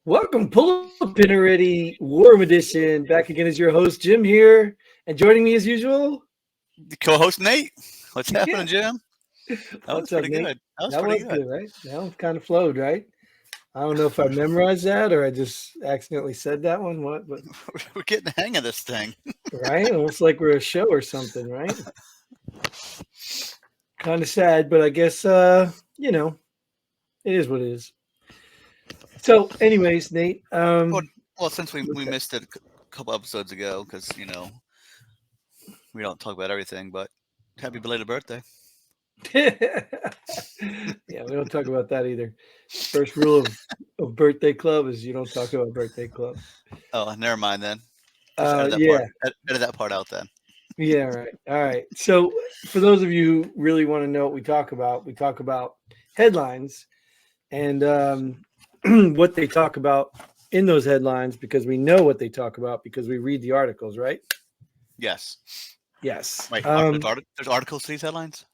Welcome, pull up pin already, Warm Edition. Back again as your host, Jim here, and joining me as usual. Co-host Nate. What's Yeah, happening, Jim? That was what's up, pretty Nate? good. That was That pretty was good. good, right? That one kind of flowed, right? I don't know if I memorized that or I just accidentally said that one. What? But We're getting the hang of this thing. right, almost like we're a show or something, right? Kind of sad, but I guess it is what it is. So, anyways, Nate, Well, well, since we what's up? missed it a couple episodes ago, because we don't talk about everything, but happy belated birthday. Yeah, we don't talk about that either. First rule of birthday club is you don't talk about birthday club. Oh, never mind then. Just edit that part. Yeah, Edit that part out then. yeah, right. All right. So, for those of you who really want to know what we talk about headlines and what they talk about in those headlines because we know what they talk about because we read the articles, right? Yes. Yes. Wait, there's articles to these headlines?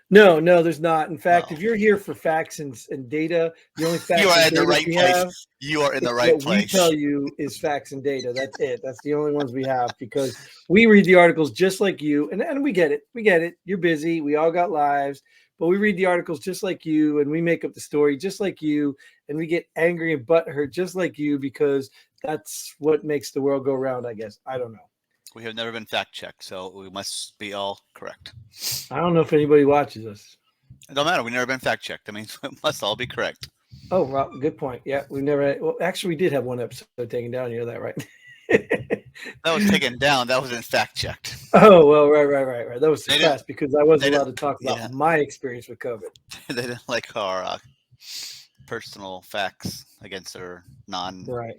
No, there's not. In fact, Oh, if you're here for facts and data, the only you facts are and in the data right we place. have You are in is the right what we place. tell you is facts and data. That's it. That's the only ones we have because we read the articles just like you, and we get it. We get it. You're busy. We all got lives, but we read the articles just like you, and we make up the story just like you, and we get angry and butthurt just like you because that's what makes the world go round. I guess. I don't know. We have never been fact checked, so we must be all correct. I don't know if anybody watches us. It don't matter. We've never been fact checked. I mean, it must all be correct. Oh, well, good point. Yeah, we've never. Well, actually, we did have one episode taken down. You know that, right? That was taken down. That wasn't fact checked. Oh well, right. That was They didn't. suppressed because I wasn't They allowed didn't. to talk Yeah, about my experience with COVID. they didn't like our personal facts against their non. Right.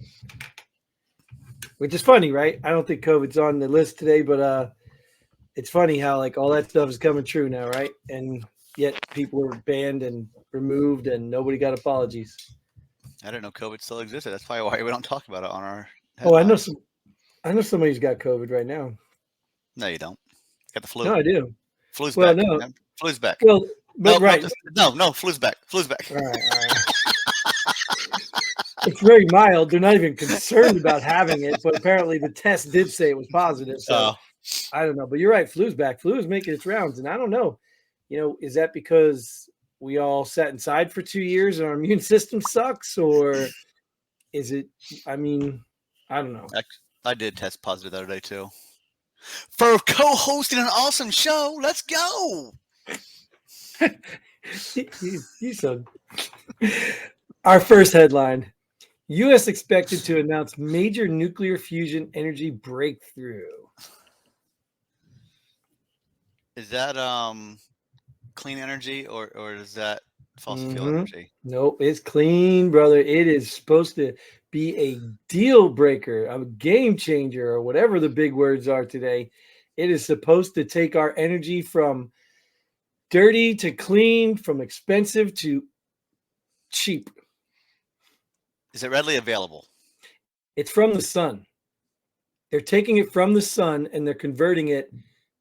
Which is funny, right? I don't think COVID's on the list today, but it's funny how like all that stuff is coming true now, right? And yet people were banned and removed, and nobody got apologies. I didn't know COVID still existed. That's probably why we don't talk about it on our Oh, headlines. I know somebody's got COVID right now. No, you don't. Got the flu. No, I do. Flu's Well, back. no, Man. Flu's back. well, but No, no, right. no. Flu's back. Flu's back. All right. It's very mild. They're not even concerned about having it, but apparently the test did say it was positive. So Oh, I don't know. But you're right. Flu's back. Flu is making its rounds. And I don't know. Is that because we all sat inside for 2 years and our immune system sucks? Or is it, I mean, I don't know. I did test positive the other day too. For co-hosting an awesome show, let's go. You said our first headline. U.S. expected to announce major nuclear fusion energy breakthrough. Is that clean energy or is that fossil fuel Mm-hmm. energy? Nope, it's clean, brother. It is supposed to be a deal breaker, a game changer, or whatever the big words are today. It is supposed to take our energy from dirty to clean, from expensive to cheap. Is it readily available? It's from the sun. They're taking it from the sun and they're converting it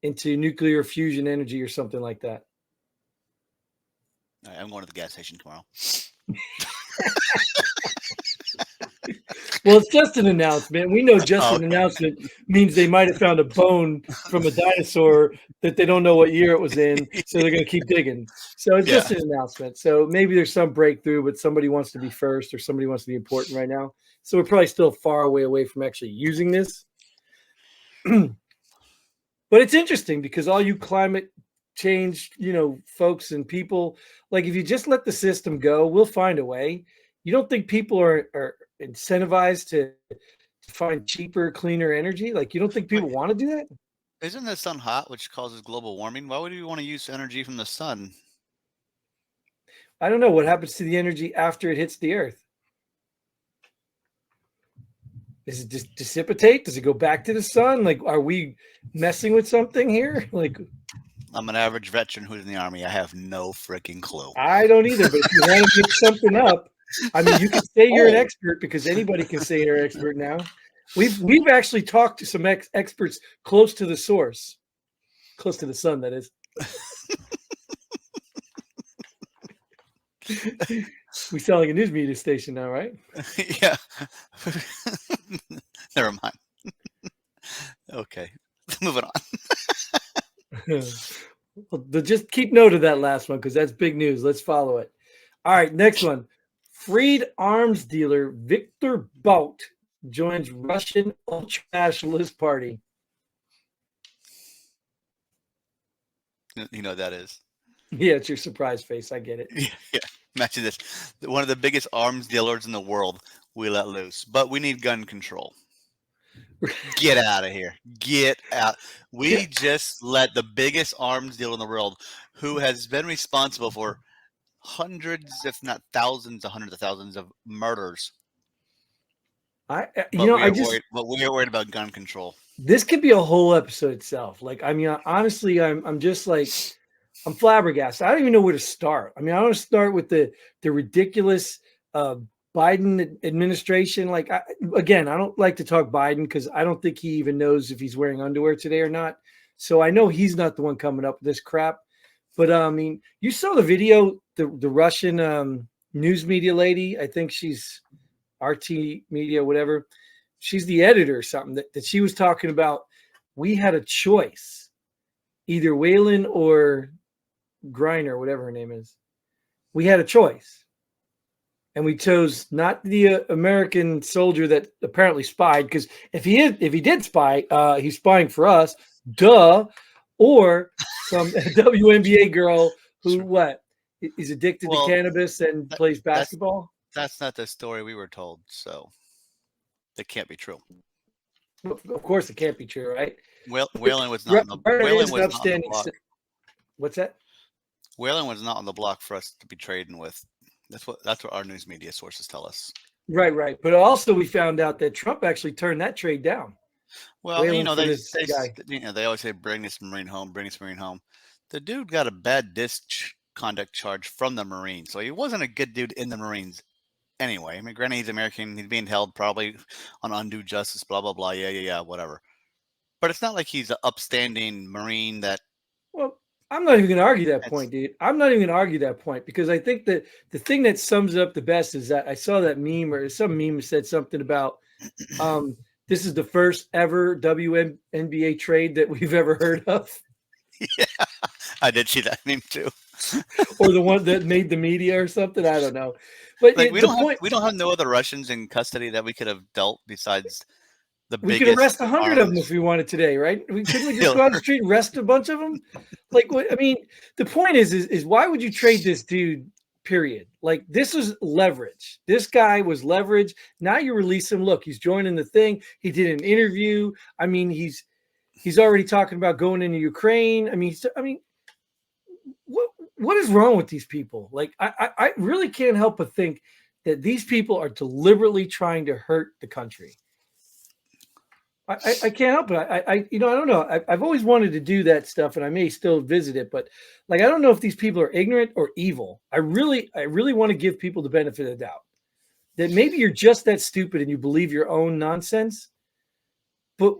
into nuclear fusion energy or something like that. All right, I'm going to the gas station tomorrow. Well, it's just an announcement. We know just an announcement means they might have found a bone from a dinosaur that they don't know what year it was in, so they're going to keep digging. So it's just an announcement. So maybe there's some breakthrough, but somebody wants to be first or somebody wants to be important right now. So we're probably still far away from actually using this. But it's interesting because all you climate change, folks and people, like if you just let the system go, we'll find a way. You don't think people are incentivized to find cheaper, cleaner energy? Like you don't think people want to do that? Isn't the sun hot, which causes global warming? Why would you want to use energy from the sun? I don't know what happens to the energy after it hits the earth. Does it just dissipate? Does it go back to the sun? Like, are we messing with something here? Like, I'm an average veteran who's in the army. I have no freaking clue. I don't either. But if you want to make something up, I mean, you can say you're an expert because anybody can say you're an expert now. We've actually talked to some experts close to the source, close to the sun, that is. We sound like a news media station now, right? Yeah. Never mind. Okay. Moving on. Well, just keep note of that last one because that's big news. Let's follow it. All right, next one. Freed arms dealer Viktor Bout joins Russian ultranationalist party. You know what that is. Yeah, it's your surprise face. I get it. Yeah. Imagine this. One of the biggest arms dealers in the world we let loose, but we need gun control. Get out of here. Get out. We just let the biggest arms dealer in the world, who has been responsible for hundreds, if not thousands, hundreds of thousands of murders. I But we are worried about gun control. This could be a whole episode itself. Like, I mean, honestly, I'm just like, I'm flabbergasted. I don't even know where to start. I mean, I want to start with the ridiculous Biden administration. Like, again, I don't like to talk Biden because I don't think he even knows if he's wearing underwear today or not. So I know he's not the one coming up with this crap. But I mean, you saw the video, the Russian news media lady. I think she's RT Media, whatever. She's the editor or something that she was talking about. We had a choice, either Whalen or Griner, whatever her name is. We had a choice. And we chose not the American soldier that apparently spied, because if he did spy, he's spying for us, duh, or some WNBA girl who is addicted to cannabis and plays basketball. That's not the story we were told, so it can't be true. Of course, it can't be true, right? Whalen was not. Whalen was not on the block. What's that? Whalen was not on the block for us to be trading with. That's what our news media sources tell us. Right. But also, we found out that Trump actually turned that trade down. Well, Whalen, they always say, "Bring this Marine home. Bring this Marine home." The dude got a bad misconduct charge from the Marines, so he wasn't a good dude in the Marines. Anyway, I mean, granted, he's American. He's being held probably on undue justice, blah, blah, blah. Yeah, whatever. But it's not like he's an upstanding Marine that... Well, I'm not even going to argue that point, dude. I'm not even going to argue that point because I think that the thing that sums it up the best is that I saw that meme or some meme said something about this is the first ever WNBA trade that we've ever heard of. Yeah, I did see that meme too. Or the one that made the media or something. I don't know. But like, we don't have no other Russians in custody that we could have dealt besides the biggest. We could arrest 100 of them if we wanted today, right? Couldn't we just go out the street and arrest a bunch of them? Like, what? I mean, the point is why would you trade this dude? Period. Like, this is leverage. This guy was leverage. Now you release him. Look, he's joining the thing. He did an interview. I mean, he's already talking about going into Ukraine. I mean, what is wrong with these people? Like, I really can't help but think that these people are deliberately trying to hurt the country. I can't help it. I don't know. I've always wanted to do that stuff, and I may still visit it, but like, I don't know if these people are ignorant or evil. I really want to give people the benefit of the doubt that maybe you're just that stupid and you believe your own nonsense. But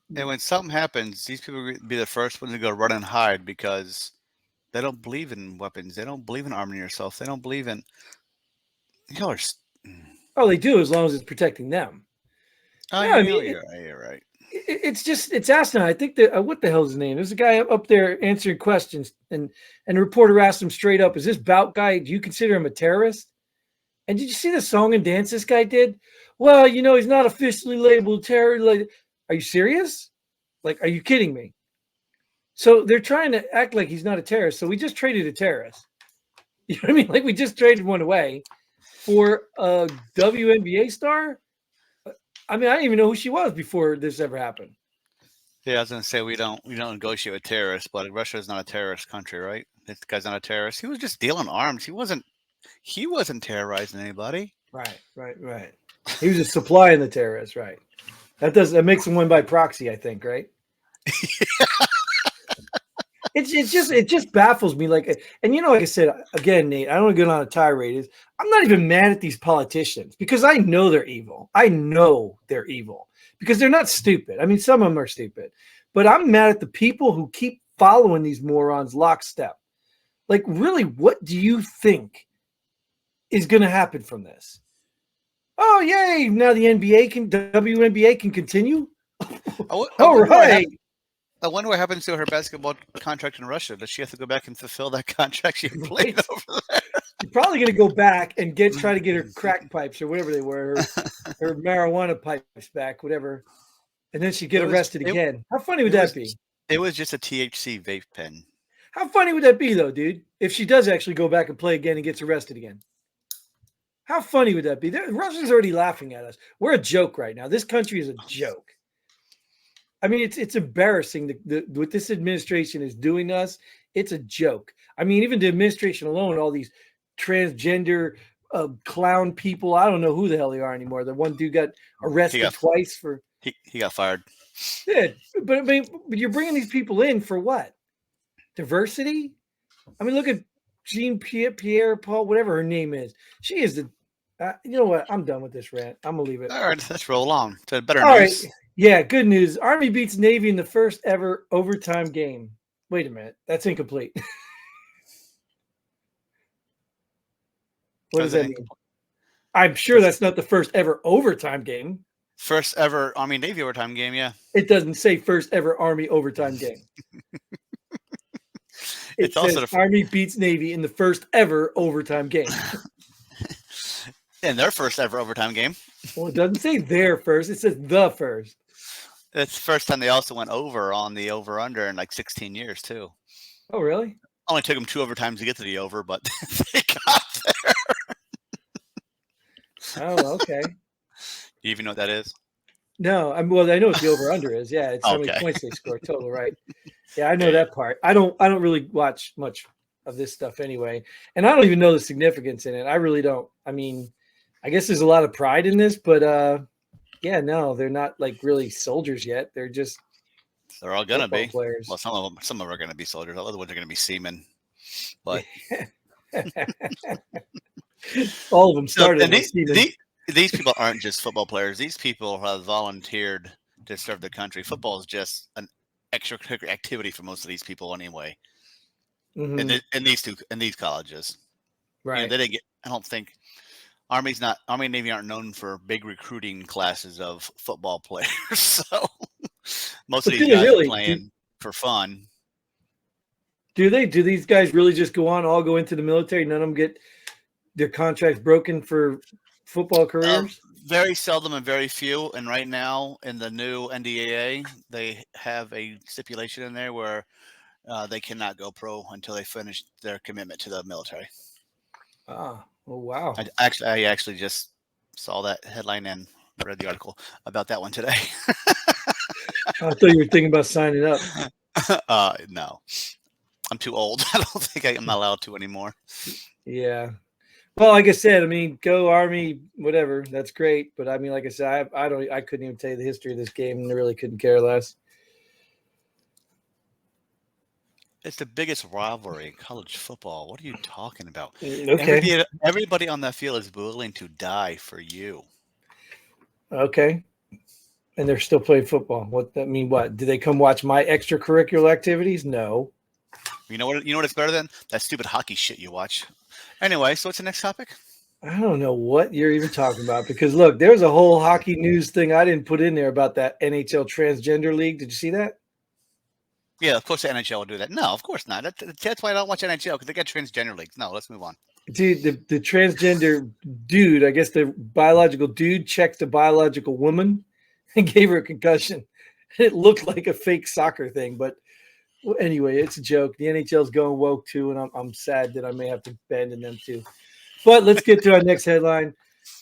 when something happens, these people will be the first ones to go run and hide because they don't believe in weapons. They don't believe in arming yourself. They don't believe in... Oh, they do, as long as it's protecting them. Oh, yeah, you're right. It's asinine. I think that what the hell is his name? There's a guy up there answering questions, and a reporter asked him straight up, "Is this Bout guy? Do you consider him a terrorist?" And did you see the song and dance this guy did? Well, he's not officially labeled terrorist. Are you serious? Like, are you kidding me? So they're trying to act like he's not a terrorist. So we just traded a terrorist. You know what I mean? Like, we just traded one away for a WNBA star. I mean, I didn't even know who she was before this ever happened. Yeah, I was going to say we don't negotiate with terrorists, but Russia is not a terrorist country, right? This guy's not a terrorist. He was just dealing arms. He wasn't terrorizing anybody. Right. He was just supplying the terrorists, right? That makes him one by proxy, I think, right? It just baffles me. Like, and like I said, again, Nate, I don't want to go on a tirade. I'm not even mad at these politicians because I know they're evil. I know they're evil because they're not stupid. I mean, some of them are stupid, but I'm mad at the people who keep following these morons lockstep. Like, really, what do you think is going to happen from this? Oh, yay. Now the WNBA can continue. All right. I wonder what happens to her basketball contract in Russia. Does she have to go back and fulfill that contract she played over there? She's probably going to go back and try to get her crack pipes or whatever they were, her marijuana pipes back, whatever. And then she'd get arrested again. How funny would that be? It was just a THC vape pen. How funny would that be, though, dude? If she does actually go back and play again and gets arrested again. How funny would that be? The Russians already laughing at us. We're a joke right now. This country is a joke. I mean, it's embarrassing what this administration is doing to us. It's a joke. I mean, even the administration alone, all these transgender clown people. I don't know who the hell they are anymore. The one dude got arrested twice for. He got fired. Yeah, but I mean, you're bringing these people in for what? Diversity? I mean, look at Jean Pierre Paul, whatever her name is. She is the. You know what? I'm done with this rant. I'm gonna leave it. All right, let's roll along to better all news. Right. Yeah, good news. Army beats Navy in the first ever overtime game. Wait a minute, that's incomplete. What does that mean? I'm sure that's not the first ever overtime game. First ever Army Navy overtime game, yeah. It doesn't say first ever Army overtime game. It says also Army beats Navy in the first ever overtime game. In their first ever overtime game. Well, it doesn't say their first. It says the first. It's the first time they also went over on the over-under in like 16 years, too. Oh, really? Only took them 2 overtimes to get to the over, but they got there. Oh, okay. You even know what that is? No, I know what the over-under is. Yeah, it's how many points they score total, right? Yeah, I know that part. I don't really watch much of this stuff anyway, and I don't even know the significance in it. I really don't. I mean, I guess there's a lot of pride in this, but yeah, no, they're not like really soldiers yet. They're all gonna be players. Well, some of them are gonna be soldiers. Other ones are gonna be seamen. But all of them started. These people aren't just football players. These people have volunteered to serve the country. Football is just an extracurricular activity for most of these people anyway. Mm-hmm. In these colleges, right? You know, they didn't get. I don't think Army and Navy aren't known for big recruiting classes of football players. So most of these guys are playing for fun. Do these guys really just all go into the military? None of them get their contracts broken for football careers? Very seldom and very few. And right now in the new NDAA, they have a stipulation in there where they cannot go pro until they finish their commitment to the military. Ah, oh wow! I actually just saw that headline and read the article about that one today. I thought you were thinking about signing up. No, I'm too old. I don't think I'm not allowed to anymore. Yeah. Well, like I said, I mean, go Army, whatever. That's great. But I mean, like I said, I couldn't even tell you the history of this game, and I really couldn't care less. It's the biggest rivalry in college football. What are you talking about? Okay. Everybody on that field is willing to die for you. Okay. And they're still playing football. What do they come watch my extracurricular activities? No. You know what it's better than? That stupid hockey shit you watch. Anyway, so what's the next topic? I don't know what you're even talking about because look, there's a whole hockey news thing I didn't put in there about that NHL transgender league. Did you see that? Yeah, of course the NHL will do that. No, of course not. That's why I don't watch NHL, because they got transgender leagues. No, let's move on. Dude, the transgender dude, I guess the biological dude checked the biological woman and gave her a concussion. It looked like a fake soccer thing, but anyway, it's a joke. The NHL's going woke too, and I'm sad that I may have to abandon them too. But let's get to our next headline.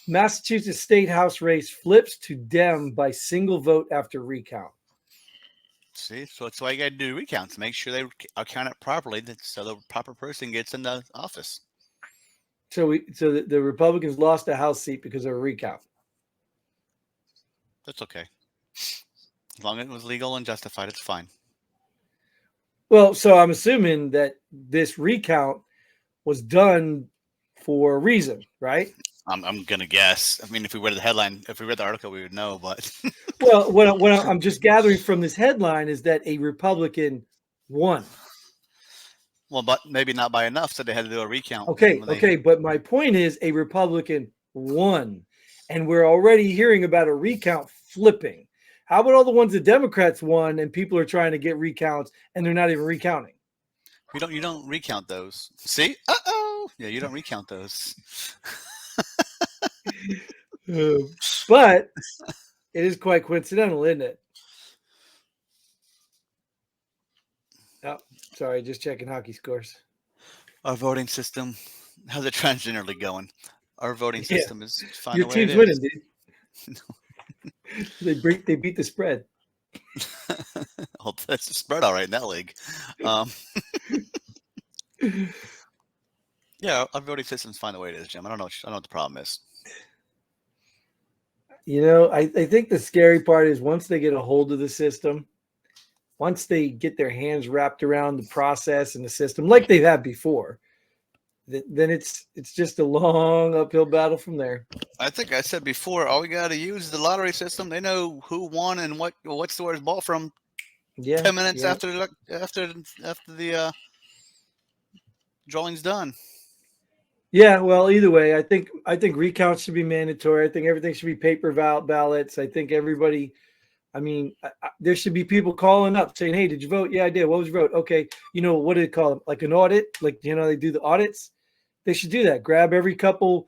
Massachusetts State House race flips to Dem by single vote after recount. See, so that's why you got to do recounts. Make sure they count it properly, so the proper person gets in the office. So the Republicans lost a House seat because of a recount. That's okay. As long as it was legal and justified, it's fine. Well, so I'm assuming that this recount was done for a reason, right? I'm gonna guess. I mean, if we read the article, we would know. But well, what I'm just gathering from this headline is that a Republican won. Well, but maybe not by enough, so they had to do a recount. Okay, but my point is a Republican won, and we're already hearing about a recount flipping. How about all the ones the Democrats won and people are trying to get recounts and they're not even recounting? You don't recount those. See? Yeah, you don't recount those. But it is quite coincidental, isn't it? Oh, sorry, just checking hockey scores. Our voting system, how's it transgenderly going? Our voting system is fine. Your team's winning, dude. They beat the spread. Well, that's the spread all right in that league. Yeah, our voting system's fine the way it is, Jim. I don't know what the problem is. I think the scary part is once they get a hold of the system, once they get their hands wrapped around the process and the system like they've had before, then it's just a long uphill battle from there. I think I said before, all we got to use is the lottery system. They know who won and what store is bought from. 10 minutes after the drawing's done. Yeah, well, either way, I think recounts should be mandatory. I think everything should be paper ballots. I think everybody. I mean, there should be people calling up saying, "Hey, did you vote? Yeah, I did. What was your vote? Okay, what do they call it? Like an audit? Like they do the audits. They should do that. Grab every couple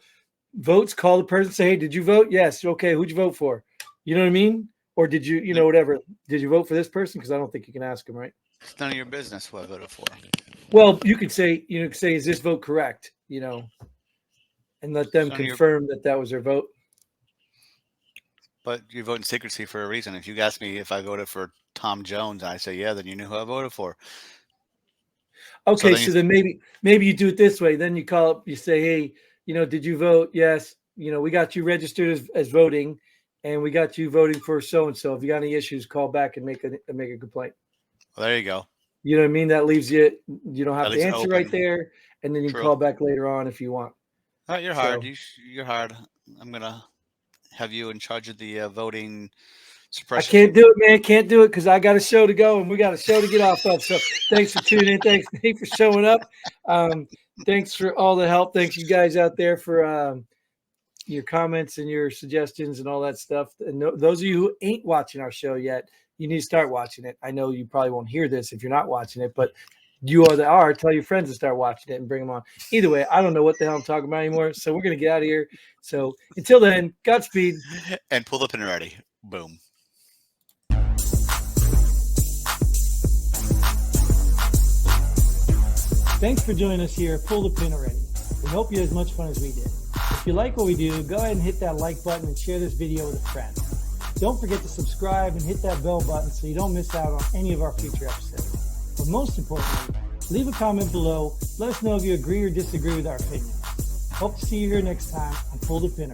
votes, call the person, say, "Hey, did you vote? Yes. Okay, who'd you vote for? You know what I mean? Or did you, whatever? Did you vote for this person? Because I don't think you can ask them, right? It's none of your business who I voted for. Well, you could say, is this vote correct? And let them confirm that was their vote. But you vote in secrecy for a reason. If you ask me if I voted for Tom Jones and I say, yeah, then you knew who I voted for. Okay, so then maybe you do it this way. Then you call up, you say, hey, did you vote? Yes. We got you registered as voting, and we got you voting for so-and-so. If you got any issues, call back and make a complaint. Well, there you go. You know what I mean? That leaves you don't have to answer open. Right there, and then you call back later on if you want. All right, you're hard. You're hard. I'm going to have you in charge of the voting suppression. I can't do it, man. Can't do it because I got a show to go and we got a show to get off of. So thanks for tuning in. Thanks Nate for showing up. Thanks for all the help. Thanks you guys out there for your comments and your suggestions and all that stuff. And those of you who ain't watching our show yet, you need to start watching it. I know you probably won't hear this if you're not watching it, but you are. Tell your friends to start watching it and bring them on. Either way, I don't know what the hell I'm talking about anymore. So we're going to get out of here. So until then, Godspeed. And pull the pin ready. Boom. Thanks for joining us here. Pull the pin already. We hope you had as much fun as we did. If you like what we do, go ahead and hit that like button and share this video with a friend. Don't forget to subscribe and hit that bell button so you don't miss out on any of our future episodes. But most importantly, leave a comment below. Let us know if you agree or disagree with our opinion. Hope to see you here next time on Pull the Pin.